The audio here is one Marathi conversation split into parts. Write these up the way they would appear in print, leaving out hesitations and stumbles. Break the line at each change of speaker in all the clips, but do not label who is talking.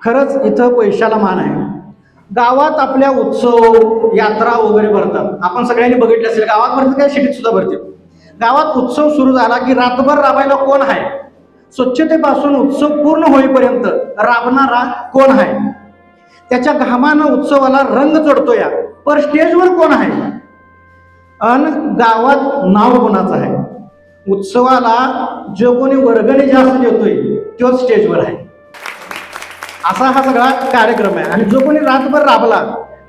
खरंच इथं पैशाला मान आहे. गावात आपल्या उत्सव यात्रा वगैरे भरतात. आपण सगळ्यांनी बघितले असेल, गावात भरतात काय, सिटीत सुद्धा भरते. गावात उत्सव सुरू झाला की रातभर राबायला कोण आहे? स्वच्छतेपासून उत्सव पूर्ण होईपर्यंत राबणारा कोण आहे? त्याच्या घामानं उत्सवाला रंग चढतो या. पर स्टेजवर कोण आहे? अन गावात नाव कोणाचं आहे? उत्सवाला जो कोणी वर्गणी जास्त देतोय तोच स्टेजवर आहे. असा हा सगळा कार्यक्रम आहे. आणि जो कोणी रातभर राबला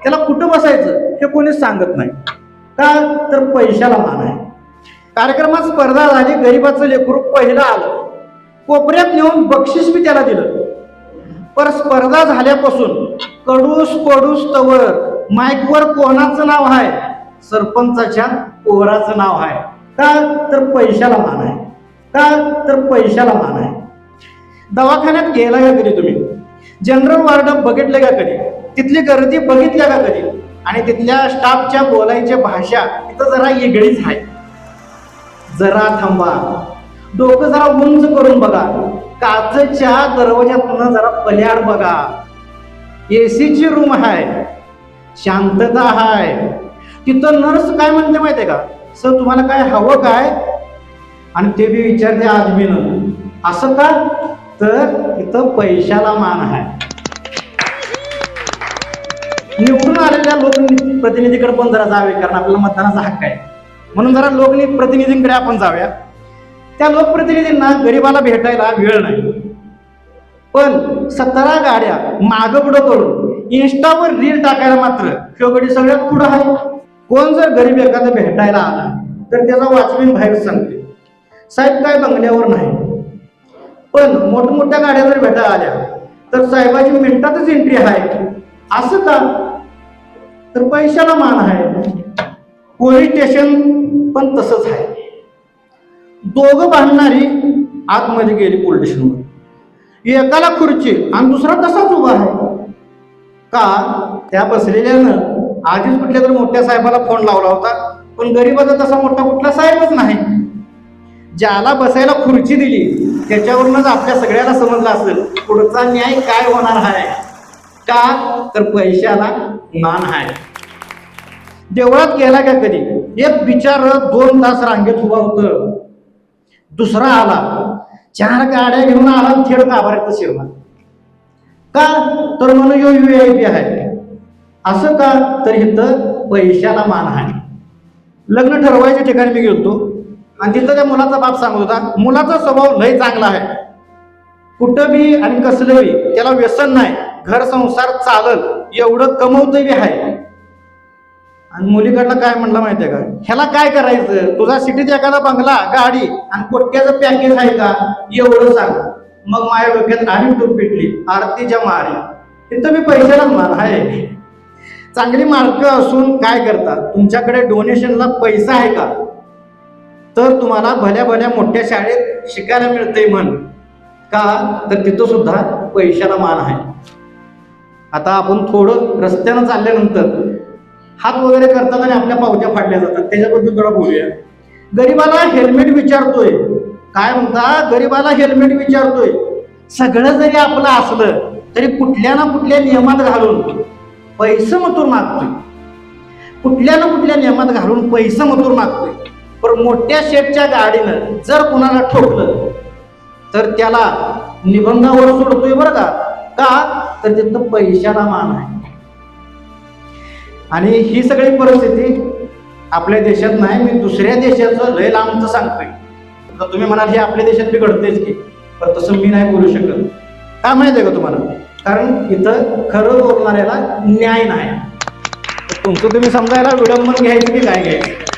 त्याला कुठं बसायचं हे कोणीच सांगत नाही. का तर पैशाला मान आहे. कार्यक्रमात स्पर्धा झाली, गरीबाचं लेकरू पहिलं आलं, कोपऱ्यात नेऊन बक्षीस बी त्याला दिलं. पर स्पर्धा झाल्यापासून कडूस पडूस तवर माईकवर कोणाचं नाव आहे? सरपंचाच्या पोराचं नाव आहे. का तर पैशाला मान आहे. का तर पैशाला मान आहे. दवाखान्यात गेला का कधी तुम्ही? जनरल वार्ड बघितले का कधी? तिथली गर्दी बघितल्या का कधी? आणि तिथल्या स्टाफच्या बोलायच्या भाषा तिथं जरा वेगळीच आहे. जरा थांबा, डोकं जरा उंच करून बघा, काचच्या दरवाज्यातून जरा पल्याड बघा. एसीची रूम आहे, शांतता आहे. तिथं नर्स काय म्हणते माहितीये का? सर तुम्हाला काय हवं काय? आणि ते बी विचारते आदमीनं. असं का? तर इथं पैशाला मान आहे. निवडून आलेल्या लोकप्रतिनिधीकडे पण जरा जावे, कारण आपल्याला मतदानाचा हक्क आहे. म्हणून जरा लोकप्रतिनिधींकडे आपण जाऊया. त्या लोकप्रतिनिधींना गरीबाला भेटायला वेळ नाही, पण 17 गाड्या मागं पुढं करून इंस्टावर रील टाकायला मात्र शेवटी सगळ्यात पुढं आहे. कोण जर गरीब एखादा भेटायला आला तर त्याचा वॉचमॅन बाहेर सांगते, साहेब काय बंगल्यावर नाही. पण मोठमोठ्या गाड्या जर भेटायला आल्या तर साहेबाची मिनिटातच एंट्री आहे. असं का? तर पैशाला मान आहे. पोलीस स्टेशन पण तसंच आहे. दोघं भांडणारी आतमध्ये गेली पोलीस स्टेशनवर. एकाला खुर्ची आणि दुसरा तसाच उभा आहे. का? त्या बसलेल्यानं आधीच कुठल्या तर मोठ्या साहेबाला फोन लावला होता, पण गरीबाचा तसा मोठा कुठला साहेबच नाही. ज्याला बसायला खुर्ची दिली त्याच्यावरूनच आपल्या सगळ्याला समजलं असेल पुढचा न्याय काय होणार आहे. का? तर पैशाला मान आहे. देवळात गेला का कधी? एक बिचार 2 तास रांगेत उभा होतं. दुसरा आला, 4 गाड्या घेऊन आला, थेट गाभाऱ्यात शिरला. का? तर म्हणून यो VIP आहे. असं का? तर इथं पैशाला मान आहे. लग्न ठरवायच्या ठिकाणी मी गेलो आणि तिथं त्या मुलाचा बाप सांगत होता, मुलाचा स्वभाव लय चांगला आहे, कुठं बी आणि कसलं बी त्याला व्यसन नाही, घर संसार चालल एवढं कमवतही बी आहे. आणि मुलीकडला काय म्हणला माहितीये का? ह्याला काय करायचं? तुझा सिटीत एखादा बंगला, गाडी आणि कोट्याचं पॅकेज आहे का? एवढं सांग. मग माझ्या डोक्यात आणि टूप पिटली, आरतीच्या मारी. तिथं मी पैशाला मान आहे. चांगली मार्क असून काय करतात? तुमच्याकडे डोनेशनला पैसा आहे का? तर तुम्हाला भल्या भल्या मोठ्या शाळेत शिकायला मिळते म्हण. का? तर तिथं सुद्धा पैशाला मान आहे. आता आपण थोडं रस्त्यानं चालल्यानंतर हात वगैरे करतात आणि आपल्या पावत्या फाडल्या जातात, त्याच्याबद्दल थोडा बोलूया. गरीबाला हेल्मेट विचारतोय. काय म्हणता? गरीबाला हेल्मेट विचारतोय. सगळं जरी आपलं असलं तरी कुठल्या ना कुठल्या नियमात घालून पैसे मजूर मागतोय. कुठल्या ना कुठल्या नियमात घालून पैसे मजूर मागतोय. पण मोठ्या शेठच्या गाडीनं जर कुणाला ठोकलं तर त्याला निबंधावर सोडतोय बरं का? का? तर तिथं पैशाला मान आहे. आणि ही सगळी परिस्थिती आपल्या देशात नाही, मी दुसऱ्या देशाचं लय लांबचं सांगतोय. तर तुम्ही म्हणाल हे आपल्या देशात बिघडतेच की, पण तसं मी नाही बोलू शकत. का माहिती आहे का तुम्हाला? कारण इथं खरं बोलणाऱ्याला न्याय नाही. तुमचं तुम्ही समजायला विडंबन घ्यायचं की काय घ्यायचं?